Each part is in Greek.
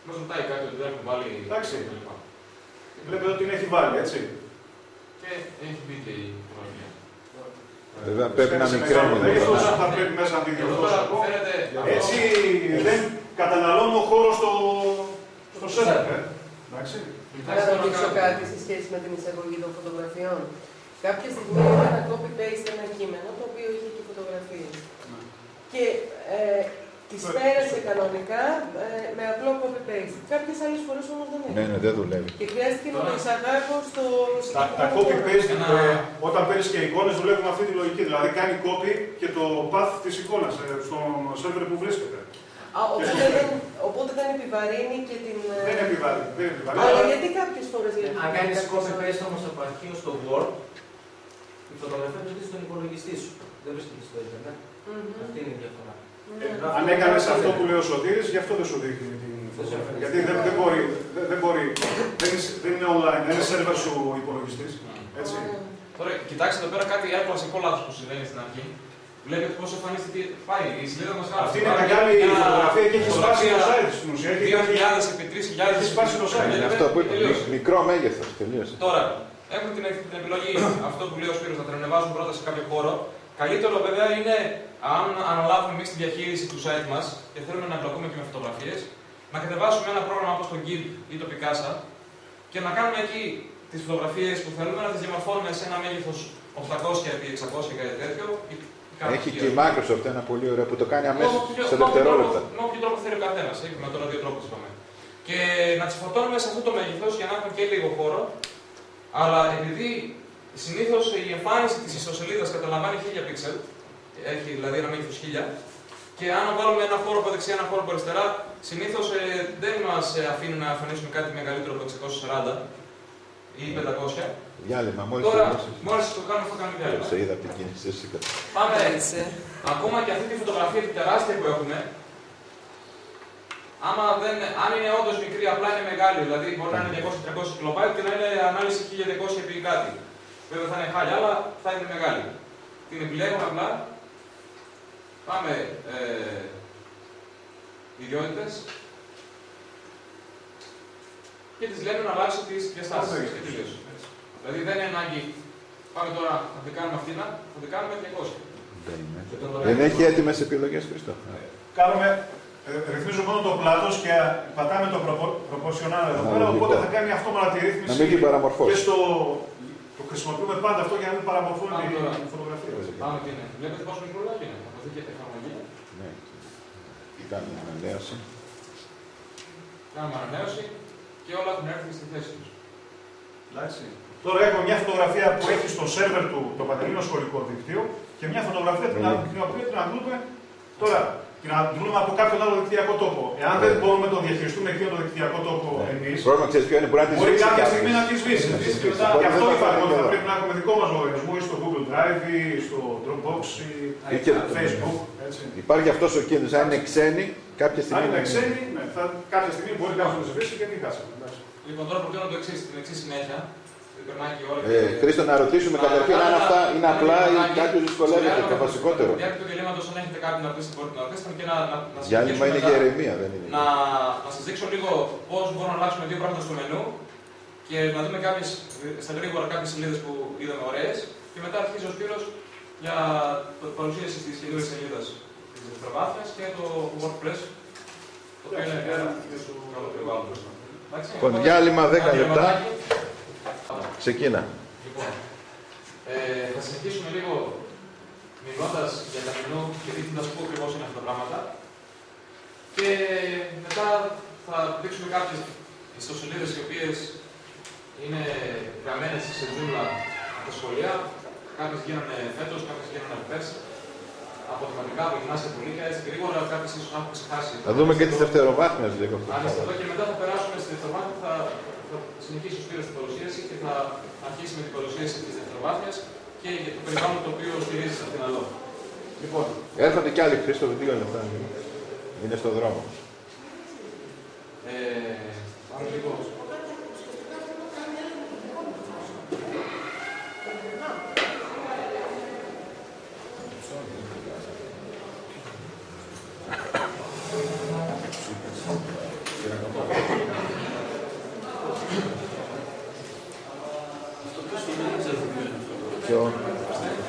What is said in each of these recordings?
Μας ρωτάει κάτι ότι δεν έχουν βάλει. Εντάξει. Βλέπετε ότι την έχει βάλει, έτσι. Και έχει μπει και η φωτογραφία. Βέβαια πρέπει να μικραίνει. Δεν θα πρέπει μέσα να τη διορθώσω. Έτσι δεν καταναλώνω χώρο στο σερβερ. Εντάξει. Να ρωτήσω κάτι σε σχέση με την εισαγωγή των φωτογραφιών. Κάποια στιγμή έκανα copy-paste ένα κείμενο το οποίο είχε και φωτογραφίες. Και τις πέρασε κανονικά με απλό copy-paste. Κάποιες άλλες φορές όμως δεν έκανε. Ναι, δεν δουλεύει. Και χρειάστηκε να το εισαγάγω στο Τα copy-paste, όταν παίρνεις και εικόνες, δουλεύουν με αυτή τη λογική. Δηλαδή κάνει copy και το path της εικόνας στον server που βρίσκεται. Οπότε δεν επιβαρύνει και την. Δεν επιβαρύνει. Αλλά γιατί κάποιες φορές λέει. Αν κάνεις copy-paste όμως από αρχείο στο Word, η φωτογραφία βρίσκεται στον υπολογιστή σου. Δεν βρίσκεται στο Ιντερνετ. Αυτή είναι η διαφορά. Αν έκανες αυτό που λέει ο Σωτήρης, γι' αυτό δεν σου δείχνει την φωτογραφία. Γιατί δεν μπορεί. Δεν είναι online, δεν είναι server σου υπολογιστής. Έτσι. Τώρα, κοιτάξτε εδώ πέρα κάτι άλλο βασικό λάθος που συμβαίνει στην αρχή. Βλέπετε πώς εμφανίζεται. Πάει η σελίδα μας γράφει. Αυτή είναι μεγάλη φωτογραφία και έχει σπάσει το site στην ουσία. 2.000 επί 3.000. Έχει σπάσει το site. Αυτό που είπε. Μικρό μέγεθος. Τελείωσε. Τώρα, έχουμε την επιλογή, αυτό που λέει ο Σπύρος, να την ανεβάζουμε πρώτα σε κάποιο χώρο. Καλύτερο βέβαια είναι, αν αναλάβουμε εμείς τη διαχείριση του site μας και θέλουμε να εμπλακούμε και με φωτογραφίες, να κατεβάσουμε ένα πρόγραμμα όπως το GIMP ή το Picasa και να κάνουμε εκεί τις φωτογραφίες που θέλουμε, να τις διαμορφώνουμε σε ένα μέγεθος 800x600 ή κάτι τέτοιο. Έχει και η Microsoft ένα πολύ ωραίο που το κάνει αμέσως σε δευτερόλεπτα. Με όποιο τρόπο θέλει ο καθένας. Έχουμε τώρα δύο τρόπους είπαμε. Και να τις φορτώνουμε σε αυτό το μέγεθος για να έχουμε και λίγο χώρο. Αλλά επειδή συνήθως η εμφάνιση της ιστοσελίδας καταλαμβάνει 1000 πίξελ, έχει δηλαδή ένα μέγεθος 1000, και αν βάλουμε ένα χώρο από δεξιά, ένα χώρο από αριστερά, συνήθως δεν μας αφήνει να εμφανίσουμε κάτι μεγαλύτερο από 640 ή 500. Διάλειμμα, μόλις το κάνουμε αυτό κάνουμε διάλειμμα. Σε είδα από την κίνηση, εσύ Πάμε. Ακόμα και αυτή τη φωτογραφία τη τεράστια που έχουμε, αν είναι όντως μικρή, απλά είναι μεγάλη, δηλαδή μπορεί να είναι 200-300 KB και να είναι ανάλυση 1200 επί κάτι. Βέβαια θα είναι χάλια, αλλά θα είναι μεγάλη. Την επιλέγουμε απλά. Πάμε ιδιότητες και τις λέμε να αλλάξει τις διαστάσεις και τελείωσε. Δηλαδή δεν είναι ανάγκη. Πάμε τώρα να την κάνουμε αυτήν, θα την κάνουμε 200. Δεν έχει έτοιμες επιλογές, Χριστό. Ρυθμίζουμε μόνο το πλάτος και πατάμε το proportional εδώ πέρα, οπότε θα κάνει αυτόματα τη ρύθμιση. Να μην την παραμορφώσει. Και το χρησιμοποιούμε πάντα αυτό για να μην παραμορφώνει τη φωτογραφία. Πάμε τι είναι. Βλέπετε πόσο μικρό είναι. Από αυτή και εφαρμογή. Ναι. Κάνουμε ανανέωση. Κάνουμε ανανέωση και όλα έχουν έρθει στη θέση τους. Εντάξει. Τώρα έχουμε μια φωτογραφία που έχει στο σερβερ του το Πανελλήνιο Σχολικό Δίκτυο και μια φωτογραφία την οποία την αντλούμε τώρα. Την αντλούμε από κάποιον άλλο δικτυακό τόπο. Εάν δεν μπορούμε να το διαχειριστούμε εκείνο το δικτυακό τόπο εμείς, μπορεί κάποια στιγμή να τη σβήσει. Γι' αυτό είπαμε ότι θα πρέπει να έχουμε δικό μας λογαριασμό ή στο Google Drive ή στο Dropbox ή στο Facebook. Υπάρχει αυτός ο κίνδυνος. Αν είναι ξένοι, κάποια στιγμή. Αν είναι ξένοι, κάποια στιγμή μπορεί κάποιος να σβήσει και τι χάσαμε. Λοιπόν, τώρα προτείνω το εξής, την εξής συνέχεια. Χρήστο, να ρωτήσουμε καταρχήν αν αυτά είναι απλά ή κάποιος δυσκολεύεται. Το βασικότερο. Διάρκεια του διαλύματος, αν έχετε κάτι να ρωτήσετε, μπορείτε να ρωτήσετε και να διάλειμμα είναι και ηρεμία, δεν είναι. Να σας δείξω λίγο πώς μπορούμε να αλλάξουμε δύο πράγματα στο μενού και να δούμε στα γρήγορα κάποιες σελίδες που είδαμε ωραίες. Και μετά αρχίζει ο Σπύρος για παρουσίαση της καινούριας σελίδας της δευτεροβάθμιας και το WordPress, το οποίο είναι του καλού περιβάλλοντος. Λοιπόν, διάλειμμα 10 λεπτά. Ξεκίνα. Λοιπόν, θα συνεχίσουμε λίγο μιλώντας για τα μενού και δείχνοντας πού ακριβώς είναι αυτά τα πράγματα. Και μετά θα δείξουμε κάποιες ιστοσελίδες οι οποίες είναι γραμμένες σε ζούλα από τα σχολεία. Κάποιες γίνανε φέτος, κάποιες γίνανε πέρσι. Αποθεματικά, από γυμνάσια πουλίκια, έτσι γρήγορα, κάποιες ίσως να έχουν ξεχάσει. Θα δούμε και τις δευτεροβάθμιες λίγο. Αν είστε εδώ και μετά θα περάσουμε στη δευτεροβάθμια, θα συνεχίσει ο Σπύρος την παρουσίαση και θα αρχίσει με την παρουσίαση της δευτεροβάθμιας και για το περιβάλλον το οποίο στηρίζει σε αυτήν εδώ. Λοιπόν. Έρχονται κι άλλοι, Χρήστο, 2 λεπτά. Είναι στο δρόμο. Πάμε λίγο.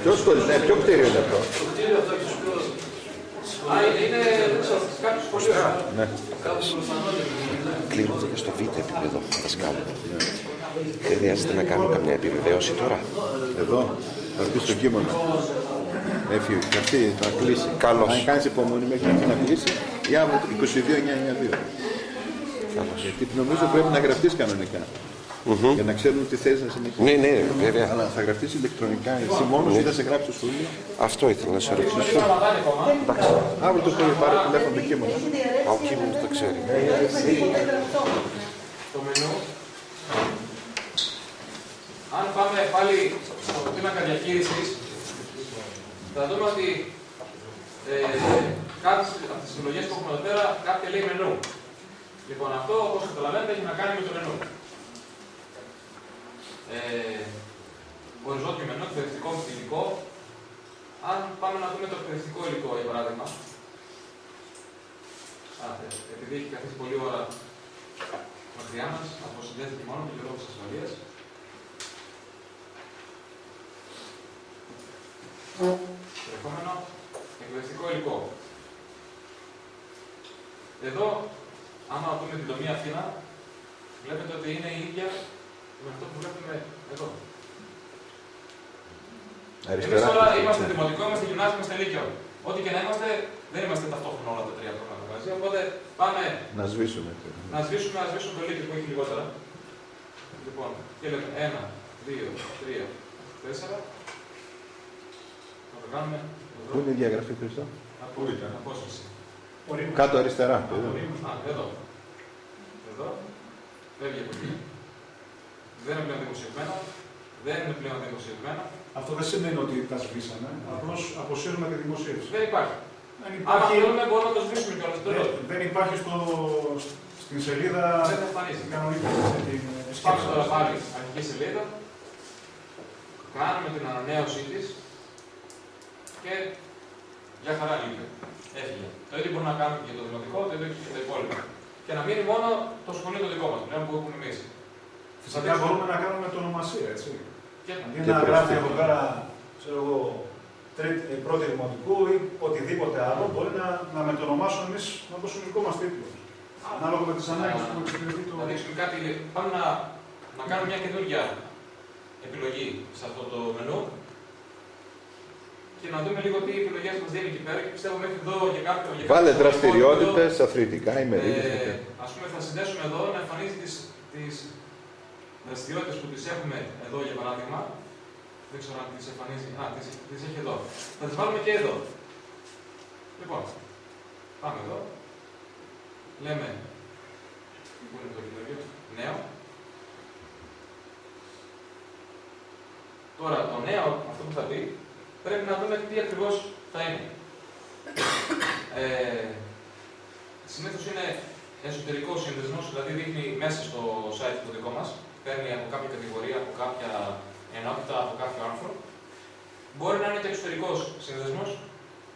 Ποιο κτίριο είναι αυτό? Το κτίριο αυτό είναι κάποιο σχολείο. Ναι. Κλείνονται και στο β' επίπεδο δασκάλου. Δεν χρειάζεται να κάνω καμιά επιβεβαίωση τώρα. Εδώ, θα πει στο κείμενο. Έφυγε, και αυτή θα κλείσει. Καλώς. Αν κάνεις υπομονή μέχρι αυτή να κλείσει, ή από 22.992. Καλώς. Γιατί νομίζω πρέπει να γραφτείς κανονικά. Για να ξέρουν τι θες να συνεχίσεις. Ναι, ναι, βέβαια. Αλλά θα γραφτείς ηλεκτρονικά, εσύ μόνος ή θα σε γράψει στο σχολείο. Αυτό ήθελα να σε ρωτήσω. Εντάξει. Αύριο το πρωί πάρε τηλέφωνο το κείμενο. Ο κείμενος το ξέρει. Το μενού. Αν πάμε πάλι στο πίνακα διαχείρισης, θα δούμε ότι κάποιες από τις επιλογές που έχουμε εδώ πέρα, κάποια λέει μενού. Λοιπόν, αυτό όπως καταλαβαίνετε έχει να κάνει με το μενού. Οριζόντιο μενού, εκπαιδευτικό υλικό. Αν πάμε να δούμε το εκπαιδευτικό υλικό, για παράδειγμα, επειδή έχει καθίσει πολλή ώρα μακριά μας, αποσυνδέθηκε μόνο και λόγω της ασφαλείας. Ερχόμενο, εκπαιδευτικό υλικό. Εδώ, άμα δούμε την δομή Αθήνα, βλέπετε ότι είναι η ίδια με αυτό που βλέπουμε εδώ. Εμείς τώρα είμαστε δημοτικό, είμαστε γυμνάσιο, είμαστε λύκειο. Ό,τι και να είμαστε, δεν είμαστε ταυτόχρονα όλα τα τρία προγράμματα μαζί. Οπότε πάμε να σβήσουμε. Να σβήσουμε το λύκειο που έχει λιγότερα. Λοιπόν, και λέμε 1, 2, 3, 4. Να το κάνουμε. Πού είναι η διαγραφή, Χριστό? Απόσβηση. Κάτω αριστερά. Εδώ. Εδώ. Φεύγει από εκεί. Δεν είναι πλέον δημοσιευμένα. Δεν είναι πλέον δημοσιευμένα. Αυτό δεν σημαίνει ότι τα σβήσαμε. Απλώς αποσύρουμε τη δημοσίευση. Δεν υπάρχει. Αν θέλουμε, μπορούμε να το σβήσουμε κιόλας. Δεν υπάρχει στην σελίδα. Δεν θα εμφανίζει. Πάμε τώρα πάλι αρχική σελίδα. Κάνουμε την ανανέωσή της και για χαρά λείπει. Έφυγε. Το ίδιο μπορούμε να κάνουμε και για το δημοτικό, το ίδιο και για τα υπόλοιπα. Και να μείνει μόνο το σχολείο το δικό μας, πλέον που έχουμε εμείς. Φυσικά μπορούμε να κάνουμε το ονομασία, έτσι. Αντί να γράφει εδώ πέρα, ξέρω εγώ, πρώτη δημοτικού ή οτιδήποτε άλλο, μπορεί να μετονομάσουμε εμείς με το συνολικό μας τίτλο. Ανάλογα με τις ανάγκες που εξυπηρετεί το. Να δείξουμε κάτι, πάμε να κάνουμε μια καινούργια επιλογή σε αυτό το μενού και να δούμε λίγο τι επιλογές μας δίνει εκεί πέρα. Και πιστεύω μέχρι εδώ για κάποιο. Βάλε δραστηριότητες, αθλητικά, ημερίδες. Ας πούμε, θα συνδέσουμε εδώ να εμφανίζει τις δραστηριότητες που τις έχουμε εδώ για παράδειγμα. Δεν ξέρω αν τις εμφανίζει. Τις έχει εδώ. Θα τις βάλουμε και εδώ. Λοιπόν, πάμε εδώ. Λέμε. Πού είναι το καινούργιο? Νέο. Τώρα, το νέο, αυτό που θα πει, πρέπει να δούμε τι ακριβώς θα είναι. Συνήθως είναι εσωτερικό σύνδεσμος, δηλαδή δείχνει μέσα στο site το δικό μας, παίρνει από κάποια κατηγορία, από κάποια ενότητα, από κάποιο άρθρο. Μπορεί να είναι και εξωτερικός σύνδεσμος,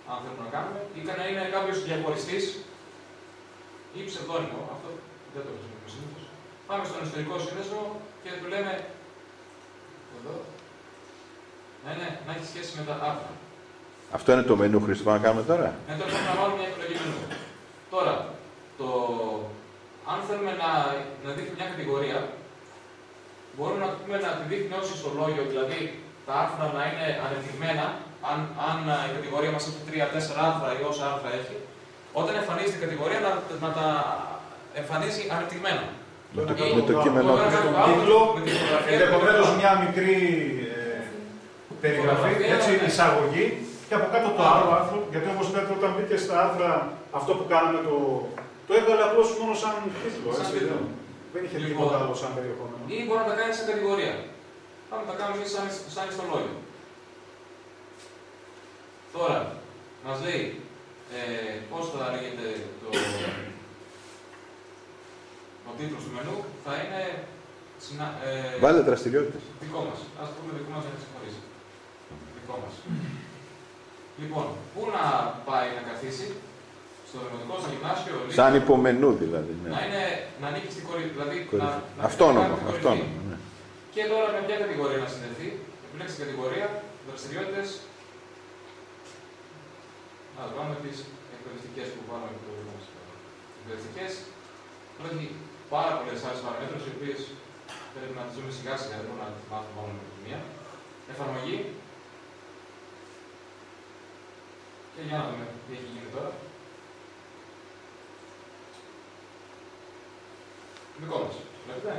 αν θέλουμε να κάνουμε, ή να είναι κάποιος διαχωριστής ή ψευδόνυμο. Αυτό δεν το χρησιμοποιούμε συνήθως. Πάμε στον εσωτερικό σύνδεσμο και του λέμε εδώ. Να έχει σχέση με τα άρθρα. Αυτό είναι το μενού, Χριστό, να κάνουμε τώρα. Ναι, τώρα πρέπει να βάλουμε μια επιλογή μενού. Τώρα, αν θέλουμε να δείχνει μια κατηγορία, μπορούμε να πούμε να τη δείχνει ως ιστολόγιο, δηλαδή τα άρθρα να είναι ανεπτυγμένα, αν η κατηγορία μας έχει 3-4 άρθρα ή όσα άρθρα έχει, όταν εμφανίζει την κατηγορία να τα εμφανίζει ανεπτυγμένα. Με το κείμενο τίτλο, ενδεχομένως μια μικρή περιγραφή, έτσι, εισαγωγή, και από κάτω το άλλο άρθρο, γιατί όπως είπατε όταν μπήκε στα άρθρα αυτό που κάναμε το έβγαλε απλώς μόνο σαν τίτλο, έτσι. Δεν είχε τίποτα άλλο σαν περιεχόμενο. Ή μπορεί να τα κάνει σαν κατηγορία. Πάμε να τα κάνουμε σαν ιστολόγιο. Τώρα, μας λέει πώς θα λέγεται ο τίτλος του μενού, θα είναι βάλε δραστηριότητες. Δικό μας. Ας το πούμε δικό μας να ξεχωρίσει. Δικό μας. Λοιπόν, πού να πάει να καθίσει? Στο δημοτικό, στο γυμνάσιο, σαν υπομενού δηλαδή. Ναι. Να ανήκει στην κορυφή. Δηλαδή, αυτόνομο. Ναι. Και τώρα με ποια κατηγορία να συνδεθεί, επιλέξει την κατηγορία δραστηριότητες. Να δούμε τις εκπαιδευτικές που βάλαμε και το μας. Εκπαιδευτικές. Έχει πάρα πολλές άλλες παραμέτρους, οι οποίες πρέπει να τις δούμε σιγά σιγά, δεν μπορούμε να τις μάθουμε μόνο με τη μία. Εφαρμογή. Και για να δούμε τι έχει γίνει τώρα. Δικό μας. Βλέπετε.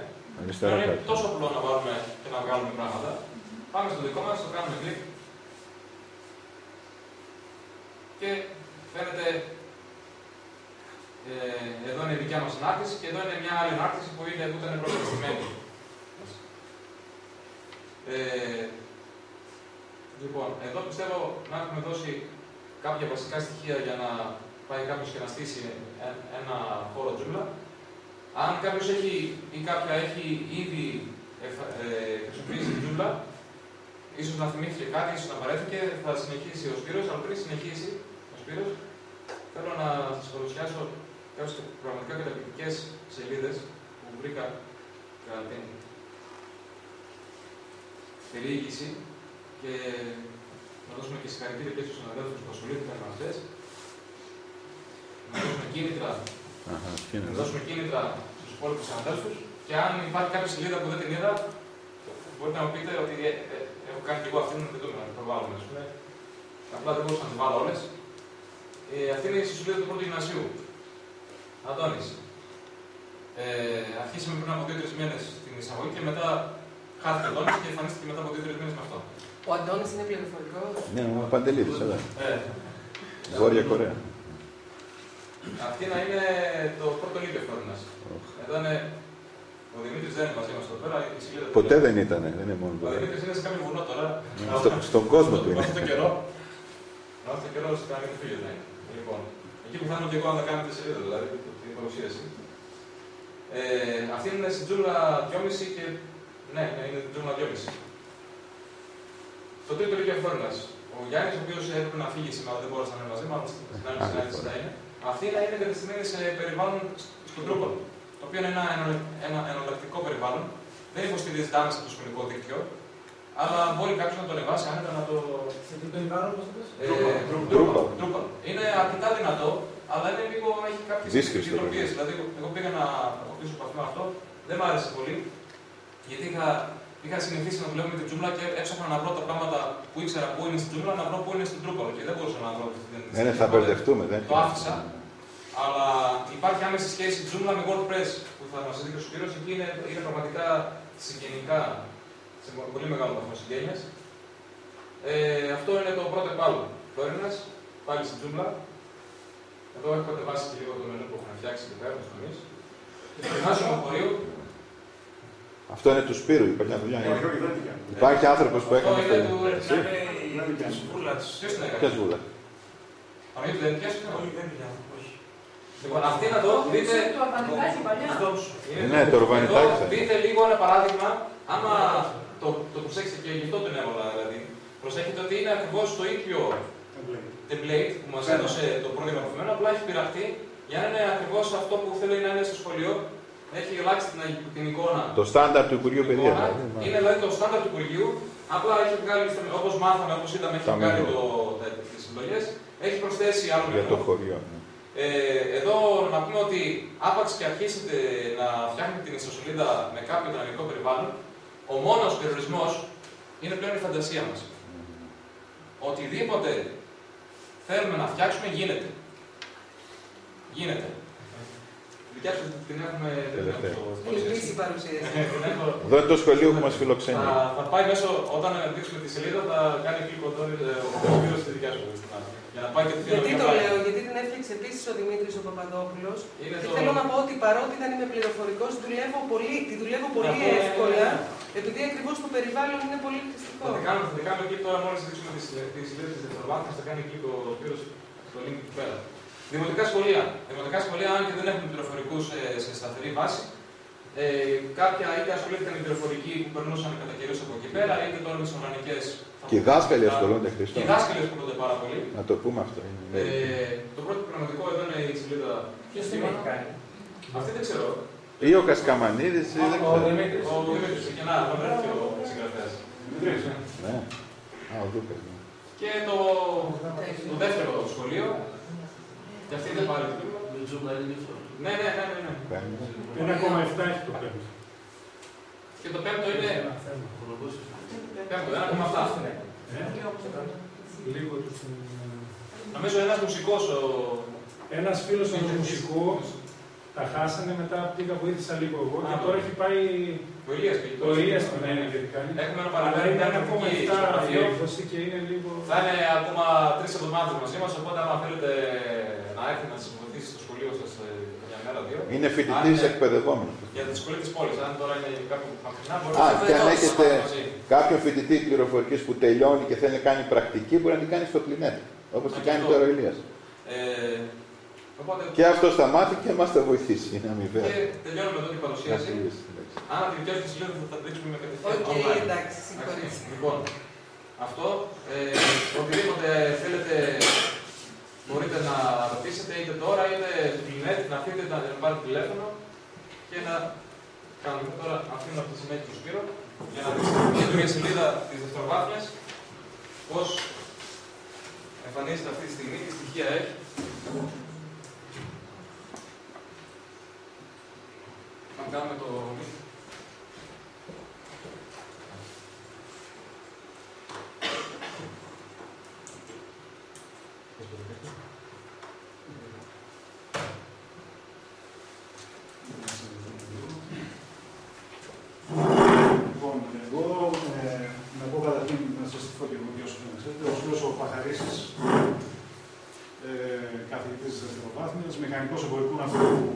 Είναι τόσο απλό να βάλουμε και να βγάλουμε πράγματα. Πάμε στο δικό μας, το κάνουμε κλικ. Και φαίνεται, εδώ είναι η δικιά μας ανάρτηση και εδώ είναι μια άλλη ανάρτηση που ήταν προκριστημένη. Λοιπόν, εδώ πιστεύω να έχουμε δώσει κάποια βασικά στοιχεία για να πάει κάποιος και να στήσει ένα χώρο Joomla. Αν κάποιος έχει ή κάποια έχει ήδη χρησιμοποιήσει την Joomla, ίσως να θυμήθηκε κάτι, ίσως να παρέθηκε, θα συνεχίσει ο Σπύρος, αλλά πριν συνεχίσει ο Σπύρος, θέλω να σας παρουσιάσω κάποιες πραγματικά καταπληκτικές σελίδες που βρήκα κατά την περιήγηση και να δώσουμε και συγχαρητήρια και στους συναδέλφους που ασχολήθηκαν με αυτές. Να δώσουμε κίνητρα στους υπόλοιπους συναδέλφους και αν υπάρχει κάποια σελίδα που δεν την είδα, μπορείτε να μου πείτε ότι έχω κάνει και εγώ αυτήν, δεν το προβάλλουμε, ας πούμε. Απλά δεν μπορούσα να τις βάλω όλες. Αυτή είναι η σελίδα του πρώτου γυμνασίου. Αντώνης. Αρχίσαμε πριν από 2-3 μήνες την εισαγωγή και μετά χάθηκε ο Αντώνης και εμφανίστηκε μετά από 2-3 μήνες με αυτό. Ο Αντώνης είναι πληροφορικός. Ναι, ο Παντελίδης, εδώ. Βόρεια Κορέα. Αυτή να είναι το πρώτο λίπιο φρόνιμας. Εδώ είναι ο Δημήτρης, δεν είναι μαζί μας εδώ πέρα. Ποτέ δεν ήταν, δεν είναι μόνο. Ο Δημήτρης είναι σε κάποιο βουνό τώρα. Στον κόσμο του είναι. Αυτόν τον καιρό. Αυτόν τον καιρό σε κάνει φίλιο να είναι. Λοιπόν, εκεί που θα είμαι και εγώ αν θα κάνετε σελίδα, δηλαδή την παρουσίαση. Αυτή είναι στην Joomla 2.5 και. Ναι, είναι την Joomla 2.5. Το τρίτο λίπιο φρόνιμας. Ο Γιάννης, ο οποίος έπρεπε να φύγει σήμερα, δεν μπόρεσε να είναι μαζί μας, στην άλλη συνάντηση θα είναι. Αυτή να είναι εγκατεστημένη σε περιβάλλον στο Drupal, το οποίο είναι ένα εναλλακτικό περιβάλλον. Δεν υποστηρίζεται άμεσα το σχολικό δίκτυο, αλλά μπορεί κάποιος να το ανεβάσει άνετα να το. Σε τι περιβάλλον, πώς είπες? Drupal. Είναι αρκετά δυνατό, αλλά είναι λίγο, έχει κάποιες ισορροπίες. Δηλαδή, εγώ πήγα να αποκτήσω επαφή με αυτό, δεν μ' άρεσε πολύ, γιατί είχα συνηθίσει να δουλεύω με την Joomla και έψαχνα να βρω τα πράγματα που ήξερα που είναι στην Joomla, να βρω που είναι στην Drupal και δεν μπορούσα να βρω. Ναι, θα μπερδευτούμε. Το άφησα. Αλλά υπάρχει άμεση σχέση Joomla με WordPress που θα μας δείξει ο Σπύρος. Εκεί είναι πραγματικά συγγενικά, σε πολύ μεγάλο βαθμό συγγένειας. Αυτό είναι το πρώτο επάλληλο. Το Έλληνας, πάλι στην Joomla. Εδώ έχω κατεβάσει και λίγο το μενού που έχουν φτιάξει και πέρα τους τομείς. Και το γυμνάσιο χωρίο. Αυτό είναι του Σπύρου, υπάρχει μια δουλειά. Υπάρχει άνθρωπος που έκανε. Αυτό είναι του Βούλα. Ποιος την έκανε? Ποιος Βούλα? Παναγιώτη δεν πιάσει? Όχι, δεν πιάσει. Λοιπόν, αυτή να δω, δείτε. Το Αρβανιτάκι παλιά. Ναι, το Αρβανιτάκι. Δείτε λίγο ένα παράδειγμα, άμα το προσέξετε και γι' αυτό τον έβαλα δηλαδή. Προσέχετε ότι είναι ακριβώς το ίδιο template που μας έδωσε το πρόγραμμα αφημένο, απλά έχει πειραχτεί για να είναι ακριβώς αυτό που θέλει να είναι στο σχολείο. Έχει αλλάξει την εικόνα. Το στάνταρ του Υπουργείου Παιδείας. Είναι δηλαδή το στάνταρ του Υπουργείου, απλά έχει βγάλει, όπως μάθαμε, όπως είδαμε, έχει βγάλει τις συντολές, έχει προσθέσει άλλο για το χωριό. Εδώ να πούμε ότι άπαξ και αρχίσετε να φτιάχνετε την ιστοσελίδα με κάποιο δυναμικό περιβάλλον, ο μόνος περιορισμός είναι πλέον η φαντασία μας. Οτιδήποτε θέλουμε να φτιάξουμε γίνεται. Γίνεται. Δικιά σας την έχουμε Ελπίσει η παρουσίαση. Εδώ είναι το σχολείο που μας φιλοξενεί. Θα πάει μέσω, όταν δείξουμε τη σελίδα, θα κάνει κλικ ο Σπύρος στη δικιά σου. Γιατί το λέω, γιατί την έφτιαξε επίσης ο Δημήτρης ο Παπαδόπουλος. Και θέλω να πω ότι παρότι δεν είμαι πληροφορικός, τη δουλεύω πολύ εύκολα, επειδή ακριβώς το περιβάλλον είναι πολύ χρηστικό. Θα την κάνουμε κλικ τώρα, μόλις δείξουμε τη σελίδα της Δευτεροβάθμιας, θα κάνει κλικ ο Σπύρος στο link εκεί πέρα. Δημοτικά σχολεία. Δημοτικά σχολεία, αν και δεν έχουν πληροφορικούς σε σταθερή βάση, κάποια είτε ασχολήθηκαν με πληροφορική που περνούσαν κατά καιρούς από εκεί πέρα, είτε τώρα με τις οργανικές. Και οι δάσκαλοι ασχολούνται, Χριστό. Και οι δάσκαλοι ασχολούνται πάρα πολύ. Να το πούμε αυτό. Το πρώτο πραγματικό εδώ είναι η σελίδα. Ποιος την έχει κάνει? Αυτή δεν ξέρω. Ή ο Κασκαμανίδης, ή δεν ξέρω. Ο Δημήτρης, και να βρεθεί ο συγγραφέας. Ναι. Και το δεύτερο σχολείο, και αυτή δεν πάρει το τμήμα. Ναι. 1,7 έχει το πέμπτο. Και το πέμπτο είναι. Πέμπτο, 1,7. Λίγο του. Νομίζω ένας μουσικός. Ένας φίλος ενός μουσικού τα χάσανε, μετά πήγα βοήθησα λίγο εγώ και τώρα έχει πάει. Ο Ηλίας πήγε. Ο Ηλίας τον γιατί κάνει. Έχουμε ένα Αλλά παραδείγμα. είναι 1,7 η έκδοση και είναι λίγο. Θα είναι ακόμα 3 εβδομάδες μαζί μας, οπότε άμα θέλετε να έρθει να σας βοηθήσει στο σχολείο σας μια μέρα, 2. Είναι φοιτητής εκπαιδευόμενος. Για τη σχολή της πόλης, αν τώρα είναι κάπου μακρινά, μπορεί Και αν να έχετε κάποιον φοιτητή πληροφορικής που τελειώνει και θέλει να κάνει πρακτική, μπορεί να την κάνει στο κλινέτ. Όπως την κάνει τώρα ο Ηλίας. Οπότε... Και αυτό θα μάθει και μας θα βοηθήσει. Είναι αμοιβαία. Και τελειώνουμε εδώ την παρουσίαση. Αν αντιλικιώσει τη συλλέγηση θα τα δείξουμε με κατευθείαν. Οκ, εντάξει, συγχωρείτε. Λοιπόν, αυτό, οτιδήποτε θέλετε μπορείτε να ρωτήσετε είτε τώρα είτε στο κλινέτ, να αφήνετε να πάρετε τηλέφωνο και να κάνουμε. Τώρα αφήνω αυτή τη συνέχεια του Σπύρο για να δείξετε την καινούργια σελίδα της δευτεροβάθμιας πώς εμφανίζεται αυτή τη στιγμή, τι στοιχεία έχει. Να κάνουμε το... Λοιπόν, εγώ να πω καταρχήν να σας στηθώ και εγώ όσο δεν ξέρετε. Ο Σπύρος ο Παχαρίσης, καθηγητής της δευτεροβάθμιας, μηχανικός εμπορικού ναυτικού